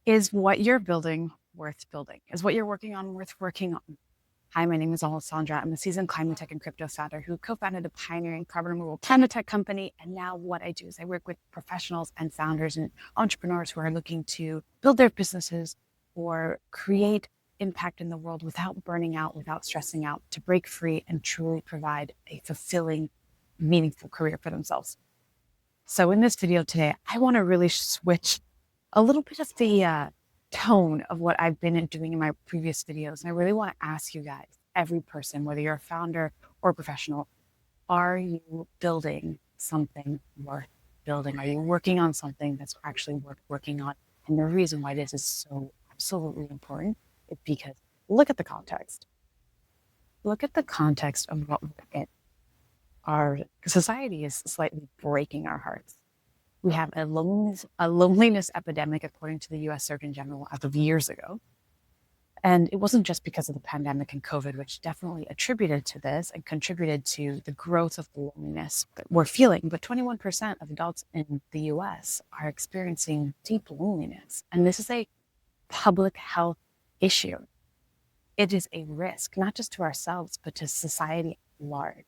Is what you're building worth building? Is what you're working on worth working on? Hi, my name is Alexsandra. I'm a seasoned climate tech and crypto founder who co-founded a pioneering carbon removal climate tech company. And now what I do is I work with professionals and founders and entrepreneurs who are looking to build their businesses or create impact in the world without burning out, without stressing out, to break free and truly provide a fulfilling, meaningful career for themselves. So in this video today, I want to really switch a little bit of the tone of what I've been doing in my previous videos. And I really want to ask you guys, every person, whether you're a founder or a professional, are you building something worth building? Are you working on something that's actually worth working on? And the reason why this is so absolutely important is because look at the context. Look at the context of what we're in. Our society is slightly breaking our hearts. We have a loneliness epidemic, according to the US Surgeon General, as of years ago. And it wasn't just because of the pandemic and COVID, which definitely attributed to this and contributed to the growth of the loneliness that we're feeling. But 21% of adults in the US are experiencing deep loneliness. And this is a public health issue. It is a risk, not just to ourselves, but to society at large.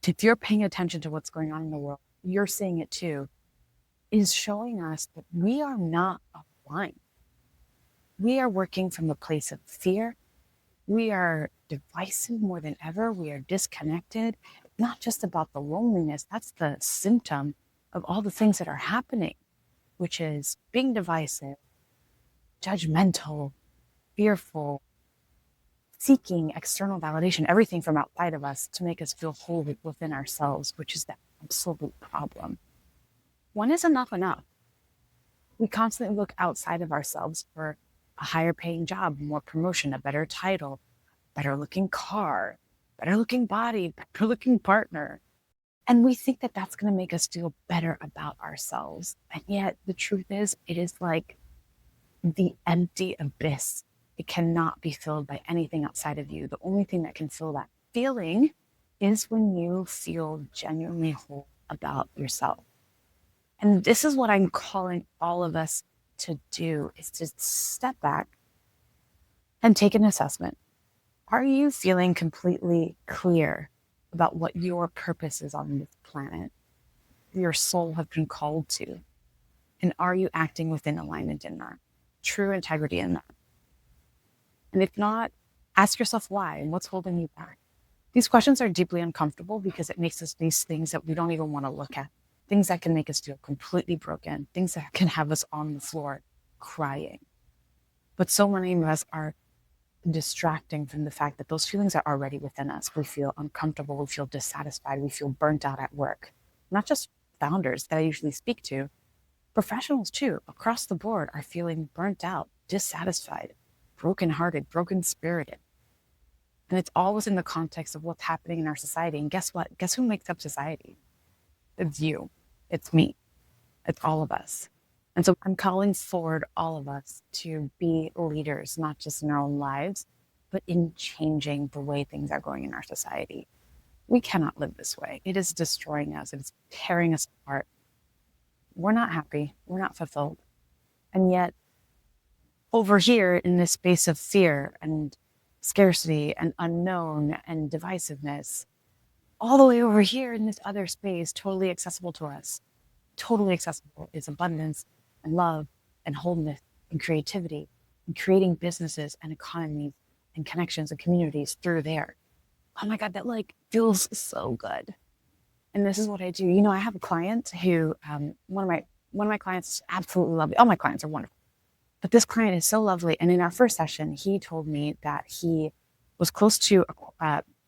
If you're paying attention to what's going on in the world, you're seeing it too, is showing us that we are not blind. We are working from a place of fear. We are divisive more than ever. We are disconnected, not just about the loneliness. That's the symptom of all the things that are happening, which is being divisive, judgmental, fearful, seeking external validation, everything from outside of us to make us feel whole within ourselves, which is the absolute problem. When is enough enough? We constantly look outside of ourselves for a higher paying job, more promotion, a better title, better looking car, better looking body, better looking partner. And we think that that's going to make us feel better about ourselves. And yet the truth is, it is like the empty abyss. It cannot be filled by anything outside of you. The only thing that can fill that feeling is when you feel genuinely whole about yourself. And this is what I'm calling all of us to do, is to step back and take an assessment. Are you feeling completely clear about what your purpose is on this planet, your soul has been called to? And are you acting within alignment in that, true integrity in that? And if not, ask yourself why and what's holding you back. These questions are deeply uncomfortable because it makes us face things that we don't even want to look at, things that can make us feel completely broken, things that can have us on the floor crying. But so many of us are distracting from the fact that those feelings are already within us. We feel uncomfortable, we feel dissatisfied, we feel burnt out at work. Not just founders that I usually speak to, professionals too, across the board are feeling burnt out, dissatisfied, brokenhearted, broken spirited. And it's all within the context of what's happening in our society. And guess what? Guess who makes up society? It's you. It's me. It's all of us. And so I'm calling forward all of us to be leaders, not just in our own lives, but in changing the way things are going in our society. We cannot live this way. It is destroying us. It is tearing us apart. We're not happy. We're not fulfilled. And yet, over here in this space of fear and scarcity and unknown and divisiveness, all the way over here in this other space, totally accessible to us, totally accessible, is abundance and love and wholeness and creativity and creating businesses and economies and connections and communities through there. Oh my God, that like feels so good. And this is what I do. You know, I have a client who, one of my clients is absolutely lovely. All my clients are wonderful, but this client is so lovely. And in our first session, he told me that he was close to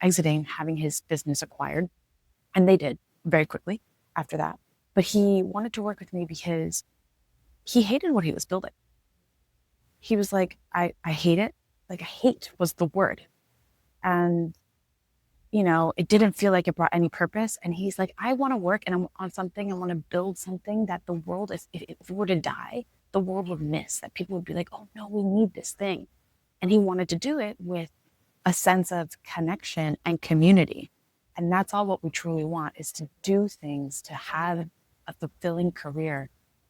exiting, having his business acquired, and they did very quickly after that. But he wanted to work with me because he hated what he was building. He was like, I hate it. Like, hate was the word. And you know, it didn't feel like it brought any purpose. And he's like, I want to work and I'm on something. I want to build something that the world, if it were to die, the world would miss, that people would be like, oh no, we need this thing. And he wanted to do it with a sense of connection and community. And that's all what we truly want, is to do things, to have a fulfilling career,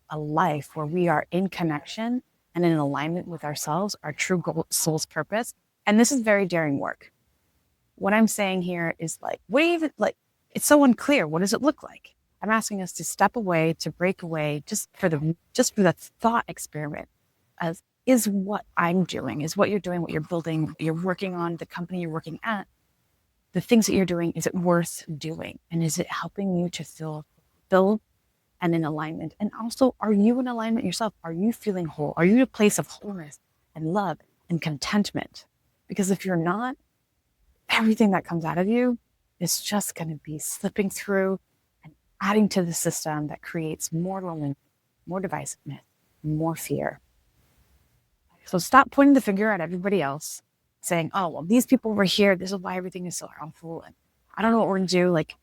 a life where we are in connection and in alignment with ourselves, our true soul's purpose. And this is very daring work. What I'm saying here is like, what do you even like? It's so unclear. What does it look like? I'm asking us to step away, to break away, just for the thought experiment as is what I'm doing, is what you're doing, what you're building, what you're working on, the company you're working at, the things that you're doing, is it worth doing? And is it helping you to feel fulfilled and in alignment? And also, are you in alignment yourself? Are you feeling whole? Are you in a place of wholeness and love and contentment? Because if you're not, everything that comes out of you is just going to be slipping through and adding to the system that creates more loneliness, more divisiveness, more fear. So stop pointing the finger at everybody else, saying, oh, well, these people were here. This is why everything is so awful. And I don't know what we're going to do. Like,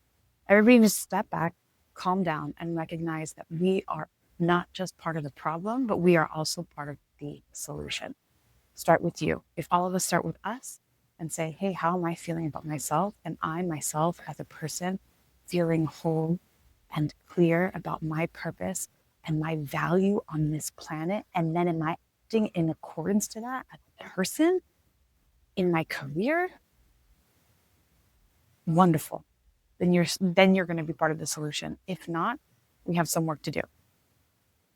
everybody just step back, calm down, and recognize that we are not just part of the problem, but we are also part of the solution. Start with you. If all of us start with us and say, hey, how am I feeling about myself? And I myself as a person feeling whole and clear about my purpose and my value on this planet. And then am I acting in accordance to that as a person in my career? Wonderful. Then you're going to be part of the solution. If not, we have some work to do.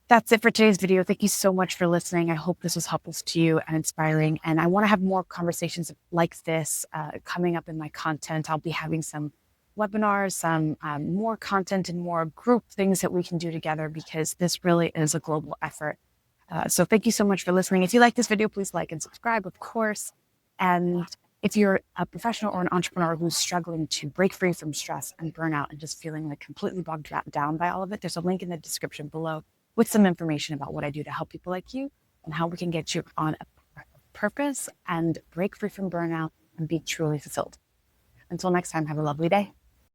That's it for today's video. Thank you so much for listening. I hope this was helpful to you and inspiring. And I want to have more conversations like this coming up in my content. I'll be having some webinars, some more content and more group things that we can do together, because this really is a global effort. So thank you so much for listening. If you like this video, please like and subscribe, of course. And if you're a professional or an entrepreneur who's struggling to break free from stress and burnout and just feeling like completely bogged down by all of it, there's a link in the description below with some information about what I do to help people like you and how we can get you on a purpose and break free from burnout and be truly fulfilled. Until next time, have a lovely day.